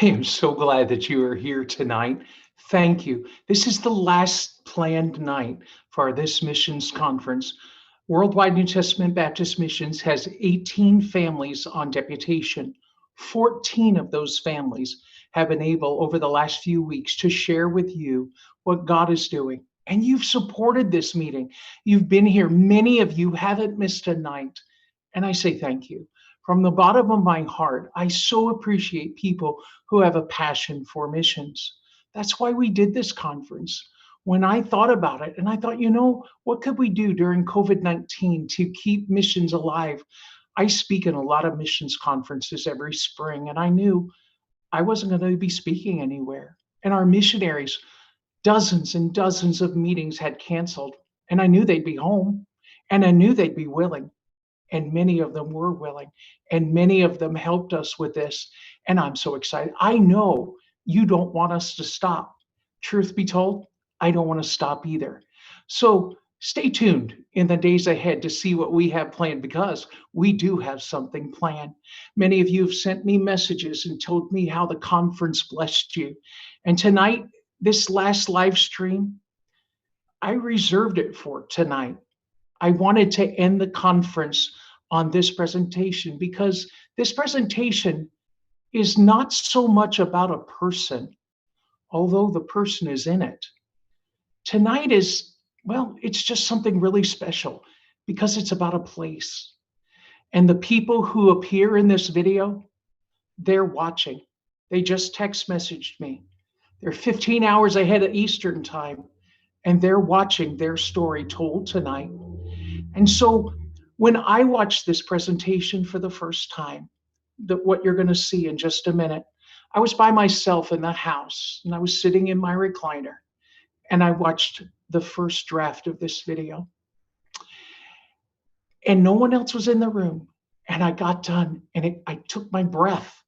I am so glad that you are here tonight. Thank you. This is the last planned night for this missions conference. Worldwide New Testament Baptist Missions has 18 families on deputation. 14 of those families have been able over the last few weeks to share with you what God is doing. And you've supported this meeting. You've been here. Many of you haven't missed a night. And I say thank you. From the bottom of my heart, I so appreciate people who have a passion for missions. That's why we did this conference. When I thought about it, and I thought, what could we do during COVID-19 to keep missions alive? I speak in a lot of missions conferences every spring, and I knew I wasn't going to be speaking anywhere. And our missionaries, dozens and dozens of meetings had canceled, and I knew they'd be home, and I knew they'd be willing. And many of them were willing, and many of them helped us with this. And I'm so excited. I know you don't want us to stop. Truth be told, I don't want to stop either. So stay tuned in the days ahead to see what we have planned, because we do have something planned. Many of you have sent me messages and told me how the conference blessed you. And tonight, this last live stream, I reserved it for tonight. I wanted to end the conference on this presentation, because this presentation is not so much about a person, although the person is in it. Tonight is, it's just something really special, because it's about a place. And the people who appear in this video, they're watching. They just text messaged me. They're 15 hours ahead of Eastern time, and they're watching their story told tonight. And so when I watched this presentation for the first time, what you're going to see in just a minute, I was by myself in the house, and I was sitting in my recliner, and I watched the first draft of this video. And no one else was in the room. And I got done, and I took my breath,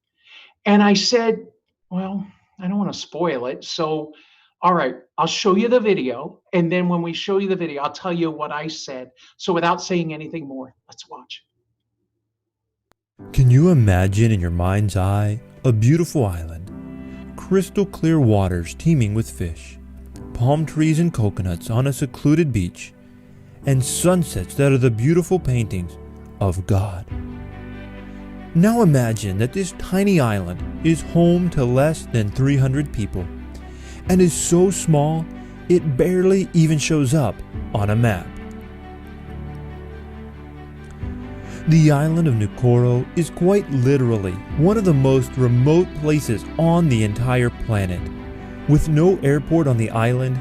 and I said, I don't want to spoil it. So all right, I'll show you the video, and then when we show you the video, I'll tell you what I said. So without saying anything more, let's watch. Can you imagine in your mind's eye a beautiful island, crystal clear waters teeming with fish, palm trees and coconuts on a secluded beach, and sunsets that are the beautiful paintings of God? Now imagine that this tiny island is home to less than 300 people, and is so small it barely even shows up on a map. The island of Nucoro is quite literally one of the most remote places on the entire planet. With no airport on the island,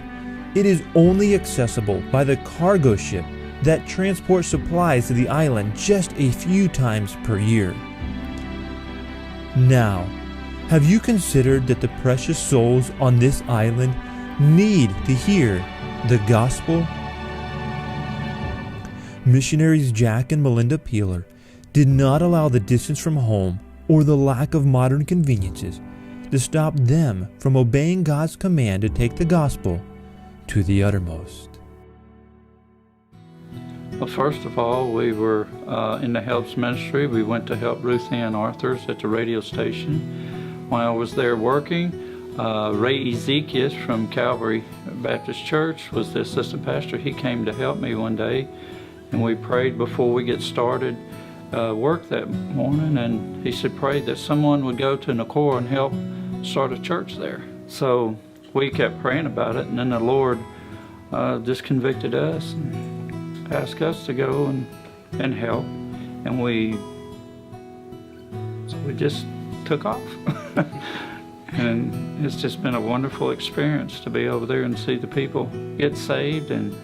it is only accessible by the cargo ship that transports supplies to the island just a few times per year. Now, have you considered that the precious souls on this island need to hear the gospel? Missionaries Jack and Melinda Peeler did not allow the distance from home or the lack of modern conveniences to stop them from obeying God's command to take the gospel to the uttermost. Well, first of all, we were in the Helps Ministry. We went to help Ruth Ann Arthurs at the radio station. While I was there working, Ray Ezekias from Calvary Baptist Church was the assistant pastor. He came to help me one day, and we prayed before we get started work that morning, and he said pray that someone would go to Nucoro and help start a church there. So we kept praying about it, and then the Lord just convicted us and asked us to go and help, and we just took off. And it's just been a wonderful experience to be over there and see the people get saved and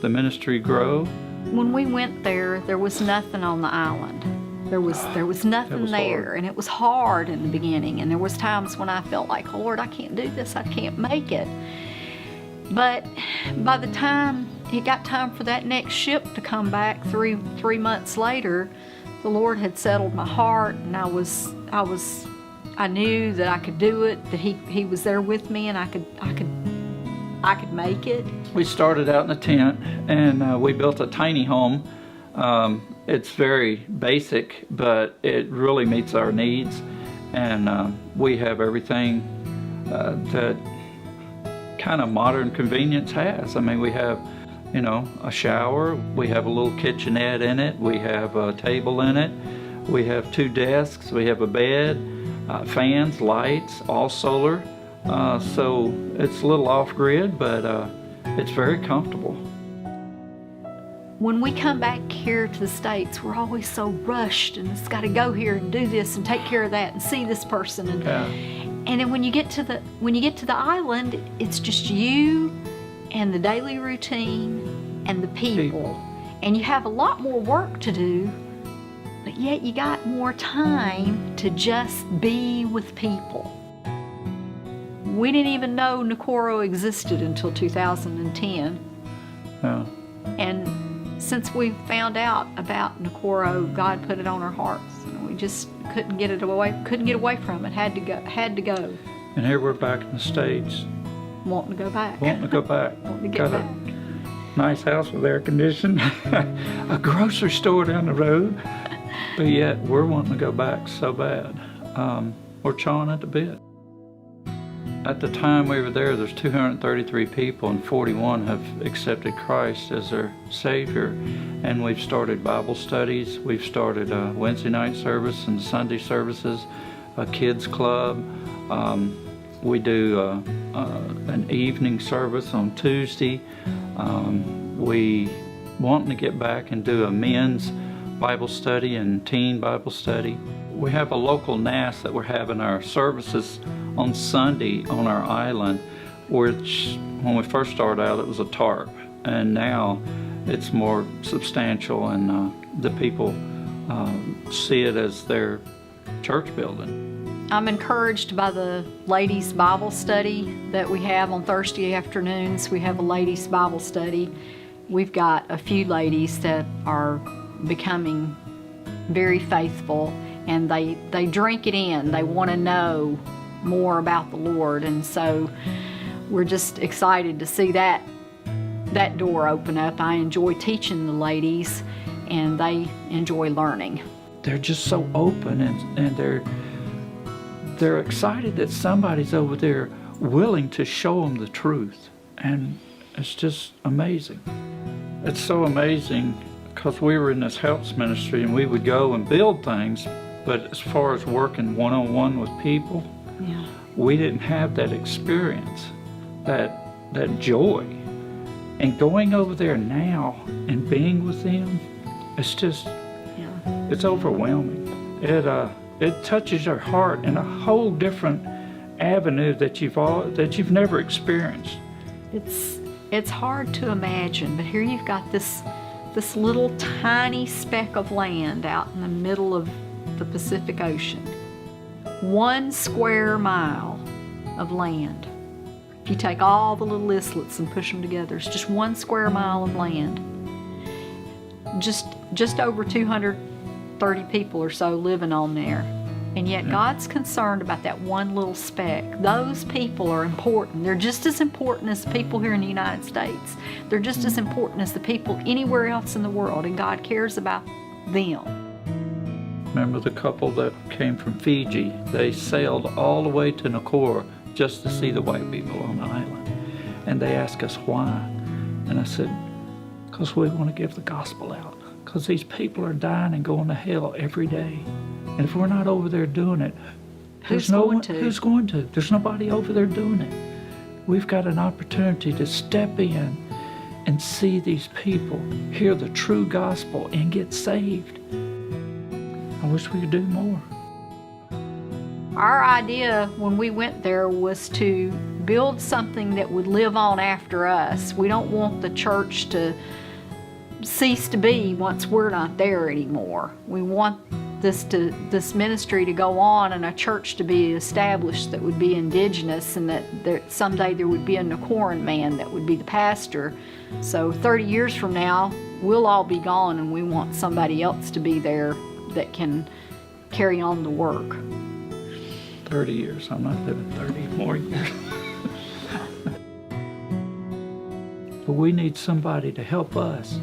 the ministry grow. When we went there, there was nothing on the island. There was nothing there, hard. And it was hard in the beginning, and there was times when I felt like, oh Lord, I can't do this, I can't make it. But by the time it got time for that next ship to come back three months later, the Lord had settled my heart, and I knew that I could do it, that He was there with me, and I could make it. We started out in a tent, and we built a tiny home. It's very basic, but it really meets our needs. And we have everything that kind of modern convenience has. I mean, we have, you know, a shower, we have a little kitchenette in it, we have a table in it, we have 2 desks, we have a bed, fans, lights, all solar. So it's a little off-grid, but it's very comfortable. When we come back here to the States, we're always so rushed and it's got to go here and do this and take care of that and see this person. And then when you get to the island, it's just you and the daily routine and the people. And you have a lot more work to do, but yet you got more time to just be with people. We didn't even know Nakoro existed until 2010. Yeah. And since we found out about Nakoro, God put it on our hearts. And we just couldn't get away from it. Had to go. And here we're back in the States. Wanting to go back. Wanting to go back. Wanting to get back. A nice house with air conditioning, a grocery store down the road, but yet we're wanting to go back so bad. We're chawing at the bit. At the time we were there's 233 people, and 41 have accepted Christ as their Savior. And we've started Bible studies. We've started a Wednesday night service and Sunday services, a kids club. We do an evening service on Tuesday. We want to get back and do a men's Bible study and teen Bible study. We have a local NAS that we're having our services on Sunday on our island, which when we first started out it was a tarp, and now it's more substantial, and the people see it as their church building. I'm encouraged by the ladies' Bible study that we have on Thursday afternoons. We have a ladies' Bible study. We've got a few ladies that are becoming very faithful, and they drink it in. They want to know more about the Lord, and so we're just excited to see that door open up. I enjoy teaching the ladies, and they enjoy learning. They're just so open, and they're excited that somebody's over there willing to show them the truth, and it's just amazing. It's so amazing because we were in this helps ministry and we would go and build things, but as far as working one-on-one with people, yeah, we didn't have that experience, that joy. And going over there now and being with them, it's just, yeah, it's overwhelming. It touches your heart in a whole different avenue that you've never experienced. It's hard to imagine, but here you've got this little tiny speck of land out in the middle of the Pacific Ocean. 1 square mile of land. If you take all the little islets and push them together, it's just 1 square mile of land. Just over 230 people or so living on there. And yet God's concerned about that one little speck. Those people are important. They're just as important as the people here in the United States. They're just as important as the people anywhere else in the world, and God cares about them. Remember the couple that came from Fiji? They sailed all the way to Nakoro just to see the white people on the island. And they asked us why. And I said, because we want to give the gospel out. Because these people are dying and going to hell every day. And if we're not over there doing it, who's going to? There's nobody over there doing it. We've got an opportunity to step in and see these people hear the true gospel and get saved. I wish we could do more. Our idea when we went there was to build something that would live on after us. We don't want the church to cease to be once we're not there anymore. We want this ministry to go on and a church to be established that would be indigenous, and that someday there would be a Nakoran man that would be the pastor. So 30 years from now, we'll all be gone, and we want somebody else to be there that can carry on the work. 30 years, I'm not living 30 more years. But we need somebody to help us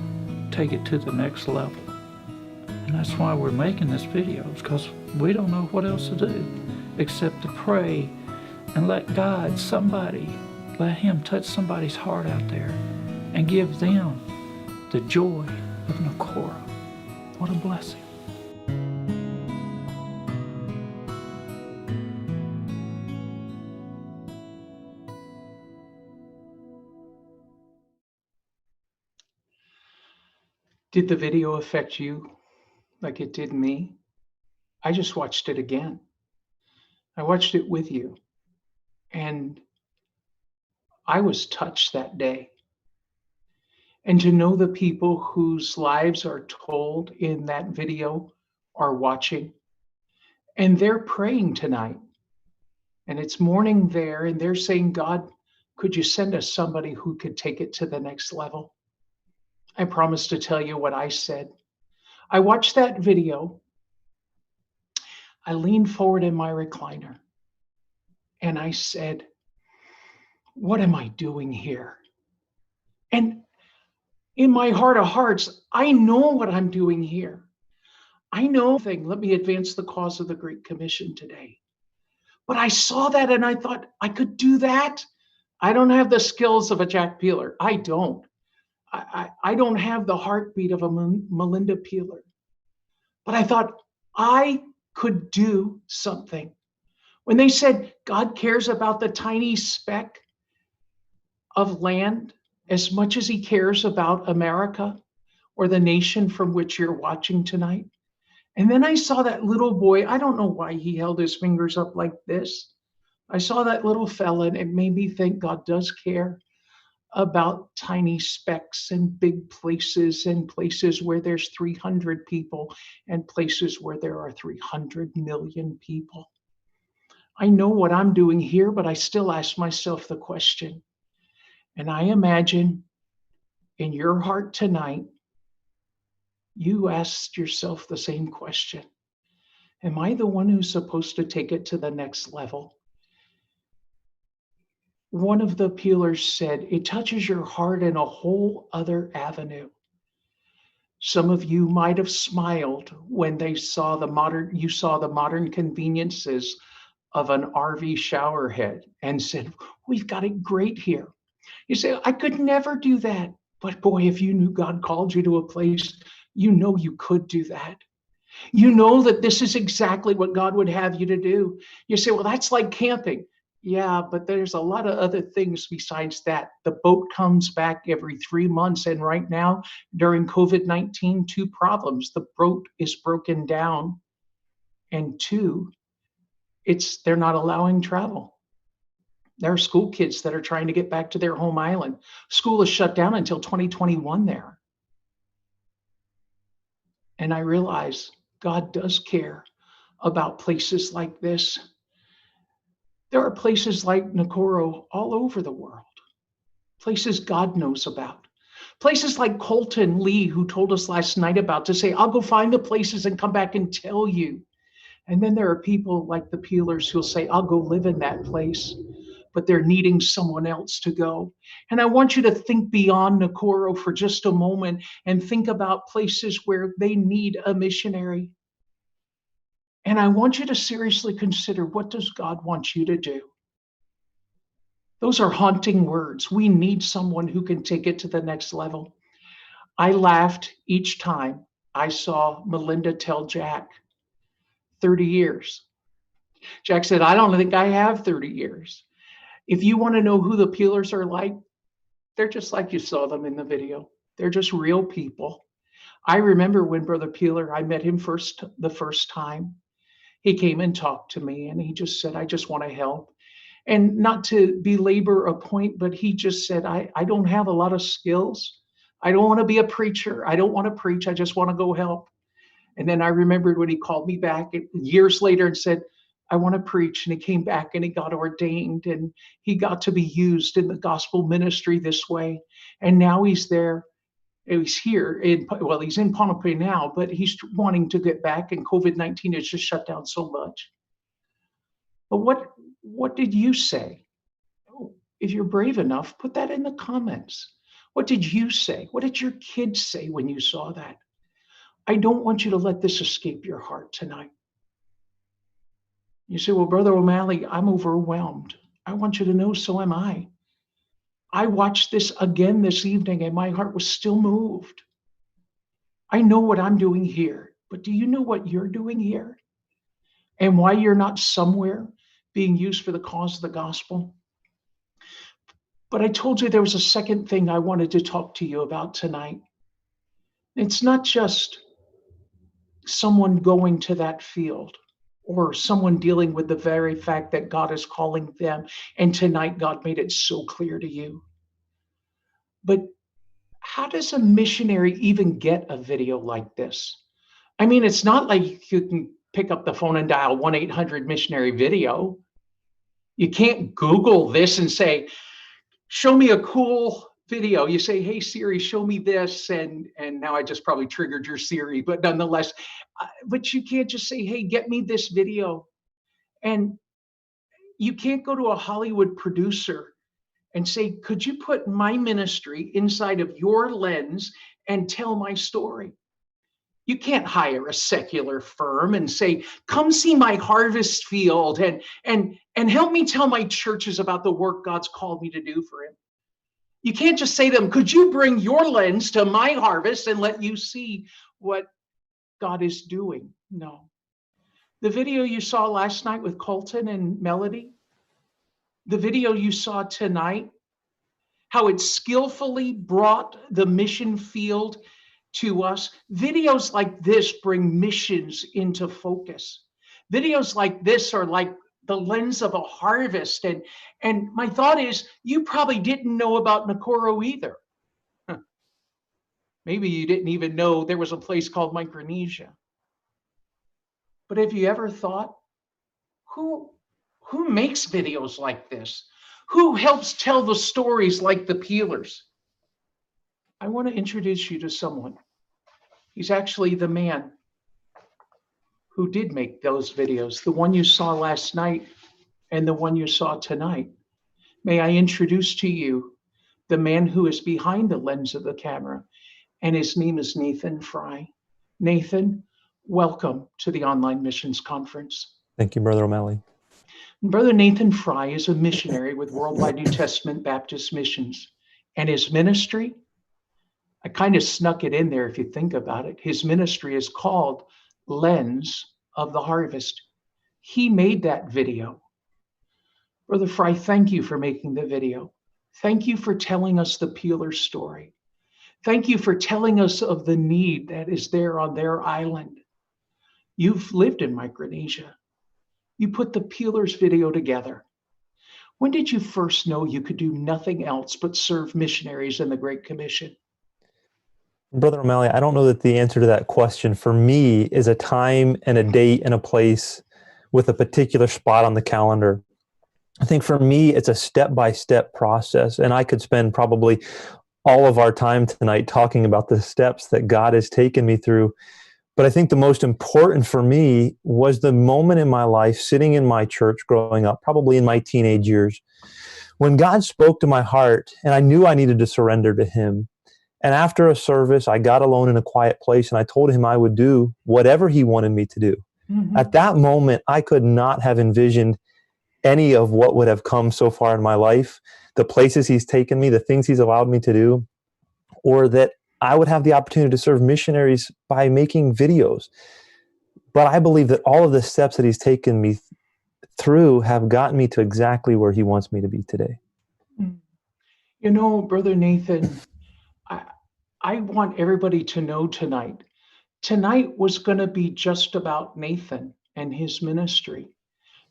take it to the next level. And that's why we're making this video, because we don't know what else to do. except to pray and let God, let Him touch somebody's heart out there and give them the joy of Nakora. What a blessing. Did the video affect you like it did me? I just watched it again. I watched it with you, and I was touched that day. And to know the people whose lives are told in that video are watching, and they're praying tonight, and it's morning there, and they're saying, God, could you send us somebody who could take it to the next level? I promise to tell you what I said. I watched that video. I leaned forward in my recliner and I said, what am I doing here? And in my heart of hearts, I know what I'm doing here. I know thing. Let me advance the cause of the Great Commission today. But I saw that and I thought I could do that. I don't have the skills of a Jack Peeler. I don't. I don't have the heartbeat of a Melinda Peeler. But I thought I could do something. When they said God cares about the tiny speck of land as much as He cares about America or the nation from which you're watching tonight. And then I saw that little boy. I don't know why he held his fingers up like this. I saw that little fella and it made me think God does care about tiny specks and big places and places where there's 300 people and places where there are 300 million people. I know what I'm doing here, but I still ask myself the question. And I imagine in your heart tonight, you asked yourself the same question. Am I the one who's supposed to take it to the next level? One of the peelers said, it touches your heart in a whole other avenue. Some of you might have smiled when you saw the modern conveniences of an RV shower head and said, we've got it great here. You say, I could never do that. But boy, if you knew God called you to a place, you know you could do that. You know that this is exactly what God would have you to do. You say, well, that's like camping. Yeah, but there's a lot of other things besides that. The boat comes back every 3 months. And right now, during COVID-19, 2 problems. The boat is broken down. And 2, they're not allowing travel. There are school kids that are trying to get back to their home island. School is shut down until 2021 there. And I realize God does care about places like this. There are places like Nakoro all over the world, places God knows about. Places like Colton Lee, who told us last night about, to say, I'll go find the places and come back and tell you. And then there are people like the peelers who'll say, I'll go live in that place, but they're needing someone else to go. And I want you to think beyond Nakoro for just a moment and think about places where they need a missionary. And I want you to seriously consider, what does God want you to do? Those are haunting words. We need someone who can take it to the next level. I laughed each time I saw Melinda tell Jack, 30 years. Jack said, I don't think I have 30 years. If you want to know who the peelers are like, they're just like you saw them in the video. They're just real people. I remember when Brother Peeler, I met him the first time. He came and talked to me and he just said, I just want to help. And not to belabor a point, but he just said, I don't have a lot of skills. I don't want to be a preacher. I don't want to preach. I just want to go help. And then I remembered when he called me back years later and said, I want to preach. And he came back and he got ordained and he got to be used in the gospel ministry this way. And now he's there. He's here. He's in Pohnpei now, but he's wanting to get back, and COVID-19 has just shut down so much. But what did you say? If you're brave enough, put that in the comments. What did you say? What did your kids say when you saw that? I don't want you to let this escape your heart tonight. You say, well, Brother O'Malley, I'm overwhelmed. I want you to know, so am I. I watched this again this evening and my heart was still moved. I know what I'm doing here, but do you know what you're doing here? And why you're not somewhere being used for the cause of the gospel? But I told you there was a second thing I wanted to talk to you about tonight. It's not just someone going to that field or someone dealing with the very fact that God is calling them. And tonight, God made it so clear to you. But how does a missionary even get a video like this? I mean, it's not like you can pick up the phone and dial 1-800 missionary video. You can't Google this and say, show me a cool video. You say, hey, Siri, show me this. And now I just probably triggered your Siri, but nonetheless, but you can't just say, hey, get me this video. And you can't go to a Hollywood producer and say, could you put my ministry inside of your lens and tell my story? You can't hire a secular firm and say, come see my harvest field and help me tell my churches about the work God's called me to do for him. You can't just say to them, could you bring your lens to my harvest and let you see what God is doing? No. The video you saw last night with Colton and Melody, the video you saw tonight, how it skillfully brought the mission field to us. Videos like this bring missions into focus. Videos like this are like the lens of a harvest. And my thought is, you probably didn't know about Nakoro either. Maybe you didn't even know there was a place called Micronesia. But have you ever thought, who makes videos like this? Who helps tell the stories like the Peelers? I want to introduce you to someone. He's actually the man who did make those videos, the one you saw last night and the one you saw tonight. May I introduce to you the man who is behind the lens of the camera, and his name is Nathan Fry. Nathan, welcome to the Online Missions Conference. Thank you, Brother O'Malley. Brother Nathan Fry is a missionary with Worldwide New Testament Baptist Missions, and his ministry, I kind of snuck it in there if you think about it. His ministry is called Lens of the Harvest. He made that video. Brother Fry, thank you for making the video. Thank you for telling us the Peeler story. Thank you for telling us of the need that is there on their island. You've lived in Micronesia. You put the Peelers video together. When did you first know you could do nothing else but serve missionaries in the Great Commission? Brother O'Malley, I don't know that the answer to that question for me is a time and a date and a place with a particular spot on the calendar. I think for me, it's a step-by-step process, and I could spend probably all of our time tonight talking about the steps that God has taken me through. But I think the most important for me was the moment in my life sitting in my church growing up, probably in my teenage years, when God spoke to my heart and I knew I needed to surrender to him. And after a service, I got alone in a quiet place and I told him I would do whatever he wanted me to do. Mm-hmm. At that moment, I could not have envisioned any of what would have come so far in my life, the places he's taken me, the things he's allowed me to do, or that I would have the opportunity to serve missionaries by making videos. But I believe that all of the steps that he's taken me through have gotten me to exactly where he wants me to be today. You know, Brother Nathan, I want everybody to know tonight was going to be just about Nathan and his ministry.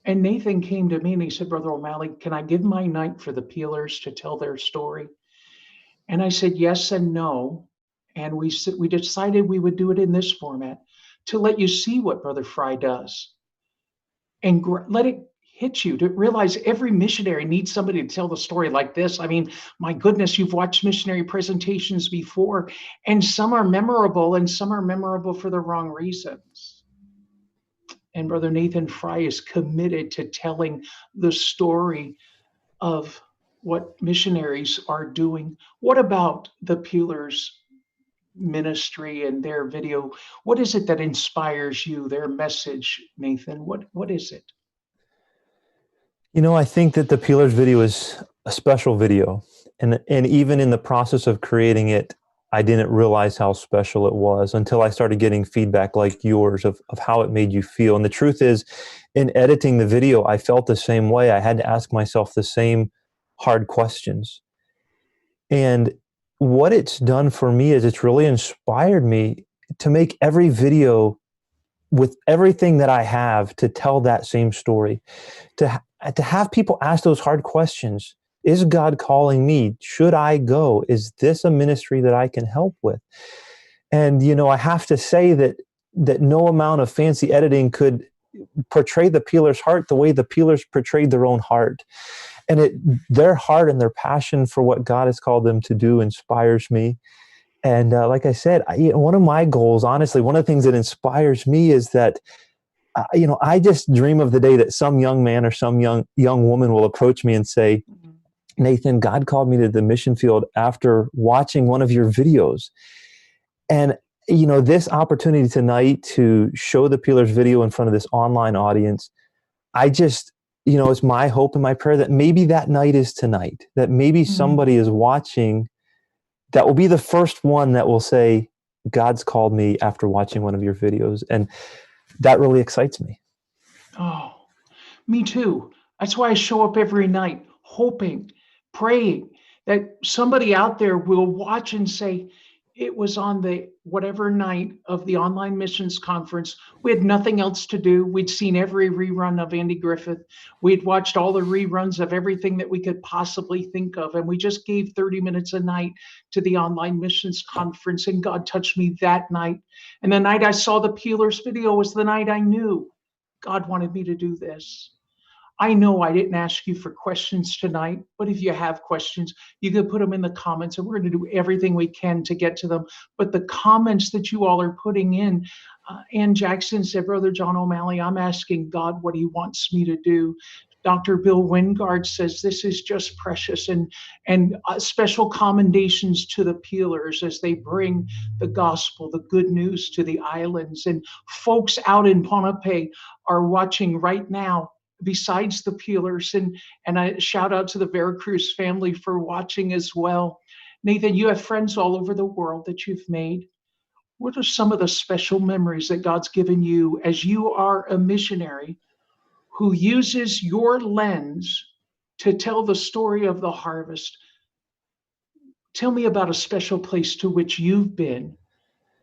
And Nathan came to me and he said, Brother O'Malley, can I give my night for the Peelers to tell their story? And I said, yes and no. And we decided we would do it in this format to let you see what Brother Fry does and let it hit you to realize every missionary needs somebody to tell the story like this. I mean, my goodness, you've watched missionary presentations before, and some are memorable and some are memorable for the wrong reasons. And Brother Nathan Fry is committed to telling the story of what missionaries are doing. What about the Peelers ministry and their video? What is it that inspires you, their message, Nathan? What is it? I think that the Peelers video is a special video. And even in the process of creating it, I didn't realize how special it was until I started getting feedback like yours of how it made you feel. And the truth is, in editing the video, I felt the same way. I had to ask myself the same hard questions. And what it's done for me is it's really inspired me to make every video with everything that I have to tell that same story, to have people ask those hard questions. Is God calling me? Should I go? Is this a ministry that I can help with? And, I have to say that no amount of fancy editing could portray the Peelers' heart the way the Peelers portrayed their own heart. And their heart and their passion for what God has called them to do inspires me. And like I said, one of my goals, honestly, one of the things that inspires me is that, I just dream of the day that some young man or some young woman will approach me and say, Nathan, God called me to the mission field after watching one of your videos. And, this opportunity tonight to show the Peelers video in front of this online audience, I just, it's my hope and my prayer that maybe that night is tonight, that maybe somebody is watching that will be the first one that will say, God's called me after watching one of your videos. And that really excites me. Oh, me too. That's why I show up every night, hoping, praying that somebody out there will watch and say, it was on the whatever night of the online missions conference. We had nothing else to do. We'd seen every rerun of Andy Griffith. We'd watched all the reruns of everything that we could possibly think of. And we just gave 30 minutes a night to the online missions conference. And God touched me that night. And the night I saw the Peelers video was the night I knew God wanted me to do this. I know I didn't ask you for questions tonight, but if you have questions, you can put them in the comments, and we're going to do everything we can to get to them. But the comments that you all are putting in, Ann Jackson said, Brother John O'Malley, I'm asking God what he wants me to do. Dr. Bill Wingard says this is just precious, and special commendations to the Peelers as they bring the gospel, the good news to the islands. And folks out in Ponape are watching right now, besides the Peelers, and I shout out to the Veracruz family for watching as well. Nathan, you have friends all over the world that you've made. What are some of the special memories that God's given you as you are a missionary who uses your lens to tell the story of the harvest? Tell me about a special place to which you've been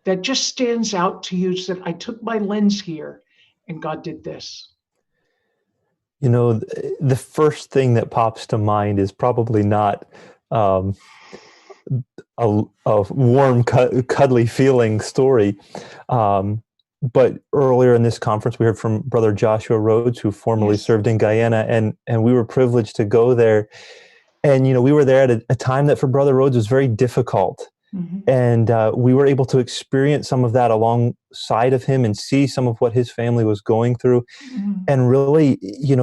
that just stands out to you, that I took my lens here and God did this. The first thing that pops to mind is probably not a warm, cuddly feeling story. But earlier in this conference, we heard from Brother Joshua Rhodes, who formerly served in Guyana, and we were privileged to go there. And, we were there at a time that for Brother Rhodes was very difficult. And we were able to experience some of that alongside of him and see some of what his family was going through. And really,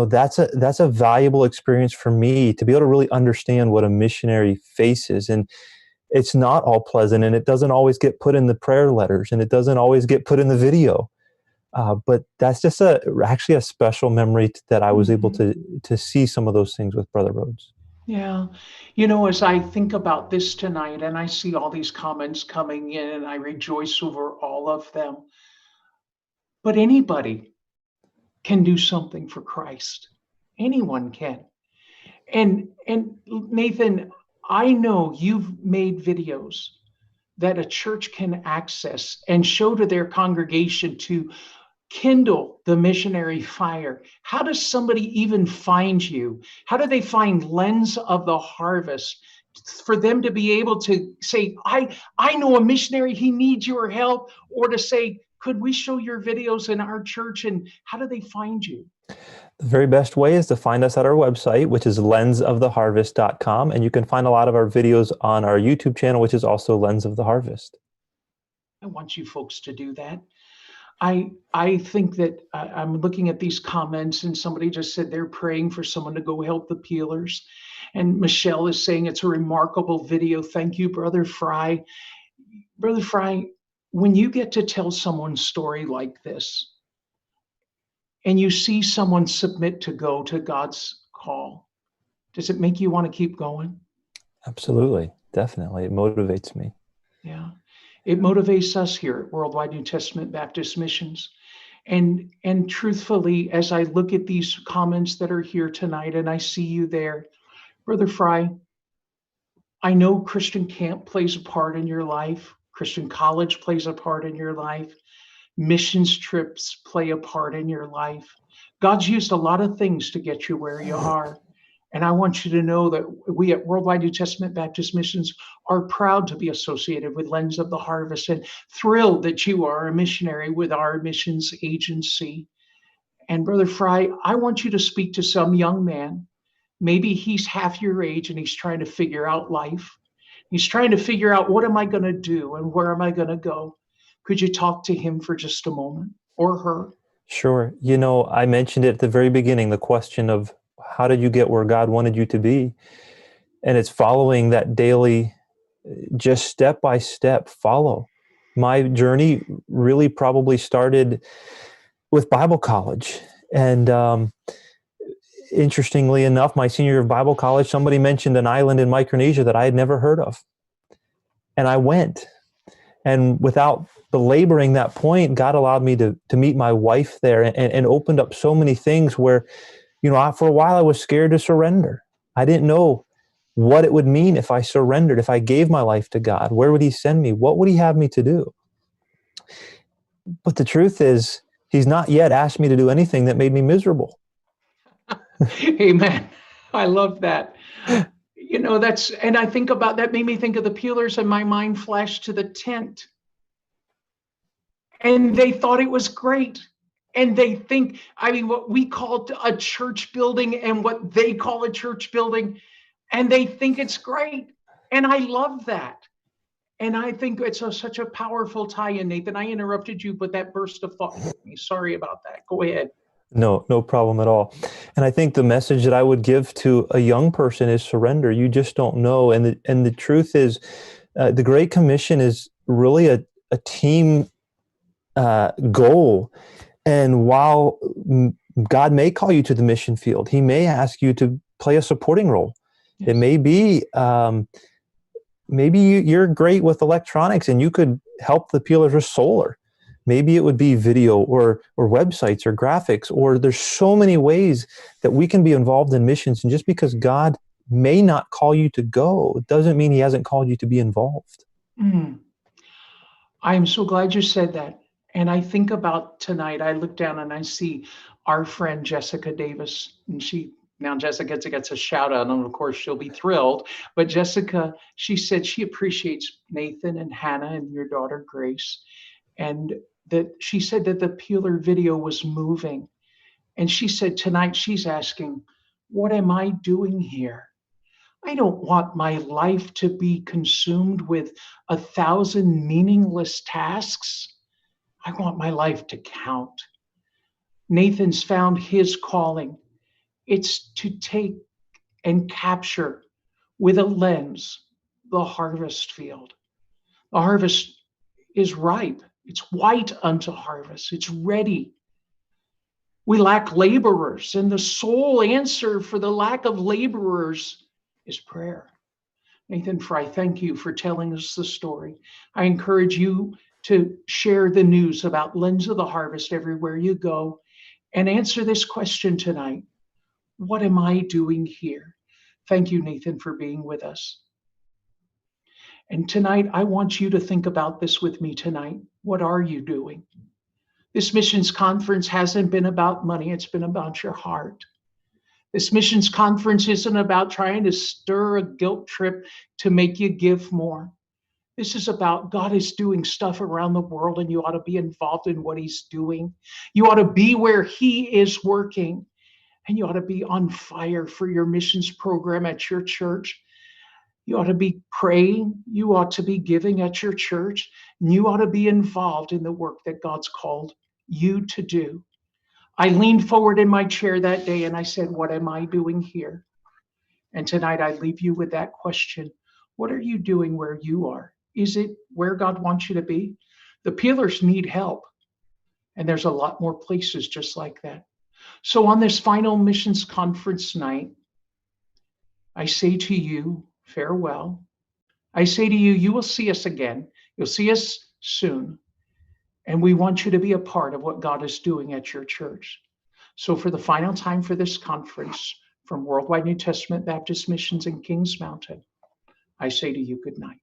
that's a valuable experience for me to be able to really understand what a missionary faces. And it's not all pleasant, and it doesn't always get put in the prayer letters, and it doesn't always get put in the video. But that's just actually a special memory that I was able to see some of those things with Brother Rhodes. Yeah. As I think about this tonight and I see all these comments coming in, and I rejoice over all of them. But anybody can do something for Christ. Anyone can. And Nathan, I know you've made videos that a church can access and show to their congregation to kindle the missionary fire. How does somebody even find you? How do they find Lens of the Harvest for them to be able to say, I know a missionary, he needs your help, or to say, could we show your videos in our church? And how do they find you? The very best way is to find us at our website, which is lensoftheharvest.com. And you can find a lot of our videos on our YouTube channel, which is also Lens of the Harvest. I want you folks to do that. I think that I'm looking at these comments, and somebody just said they're praying for someone to go help the Peelers. And Michelle is saying it's a remarkable video. Thank you, Brother Fry. Brother Fry, when you get to tell someone's story like this, and you see someone submit to go to God's call? Does it make you want to keep going? Absolutely. Definitely. It motivates me. Yeah. It motivates us here at Worldwide New Testament Baptist Missions. And truthfully, as I look at these comments that are here tonight and I see you there, Brother Fry, I know Christian camp plays a part in your life. Christian college plays a part in your life. Missions trips play a part in your life. God's used a lot of things to get you where you are. And I want you to know that we at Worldwide New Testament Baptist Missions are proud to be associated with Lens of the Harvest and thrilled that you are a missionary with our missions agency. And Brother Fry, I want you to speak to some young man. Maybe he's half your age and he's trying to figure out life. He's trying to figure out, what am I going to do and where am I going to go? Could you talk to him for just a moment, or her? Sure. I mentioned it at the very beginning, the question of how did you get where God wanted you to be? And it's following that daily, just step by step follow. My journey really probably started with Bible college. And interestingly enough, my senior year of Bible college, somebody mentioned an island in Micronesia that I had never heard of. And I went. And without belaboring that point, God allowed me to meet my wife there and opened up so many things where, for a while I was scared to surrender. I didn't know what it would mean if I surrendered, if I gave my life to God. Where would he send me? What would he have me to do? But the truth is, he's not yet asked me to do anything that made me miserable. Amen. I love that. And I think about that, made me think of the Peelers, and my mind flashed to the tent. And they thought it was great. And they think, what we call a church building and what they call a church building, and they think it's great. And I love that. And I think it's such a powerful tie-in, Nathan. I interrupted you, but that burst of thought hit me. Sorry about that. Go ahead. No problem at all. And I think the message that I would give to a young person is surrender. You just don't know. And the truth is, the Great Commission is really a team goal. And while God may call you to the mission field, he may ask you to play a supporting role. Yes. It may be, maybe you're great with electronics and you could help the Peelers with solar. Maybe it would be video or websites or graphics, or there's so many ways that we can be involved in missions. And just because God may not call you to go, doesn't mean he hasn't called you to be involved. I am so glad you said that. And I think about tonight, I look down and I see our friend Jessica Davis, and now Jessica gets a shout out, and of course she'll be thrilled. But Jessica, she said she appreciates Nathan and Hannah and your daughter Grace, and that she said that the Peeler video was moving. And she said tonight she's asking, what am I doing here? I don't want my life to be consumed with 1,000 meaningless tasks. I want my life to count. Nathan's found his calling. It's to take and capture with a lens the harvest field. The harvest is ripe. It's white unto harvest. It's ready. We lack laborers, and the sole answer for the lack of laborers is prayer. Nathan Fry, thank you for telling us the story. I encourage you to share the news about Lens of the Harvest everywhere you go, and answer this question tonight. What am I doing here? Thank you, Nathan, for being with us. And tonight, I want you to think about this with me tonight. What are you doing? This missions conference hasn't been about money. It's been about your heart. This missions conference isn't about trying to stir a guilt trip to make you give more. This is about God is doing stuff around the world, and you ought to be involved in what he's doing. You ought to be where he is working, and you ought to be on fire for your missions program at your church. You ought to be praying. You ought to be giving at your church. And you ought to be involved in the work that God's called you to do. I leaned forward in my chair that day and I said, what am I doing here? And tonight I leave you with that question. What are you doing where you are? Is it where God wants you to be? The Peelers need help. And there's a lot more places just like that. So on this final missions conference night, I say to you, farewell. I say to you, you will see us again. You'll see us soon. And we want you to be a part of what God is doing at your church. So for the final time for this conference from Worldwide New Testament Baptist Missions in Kings Mountain, I say to you, good night.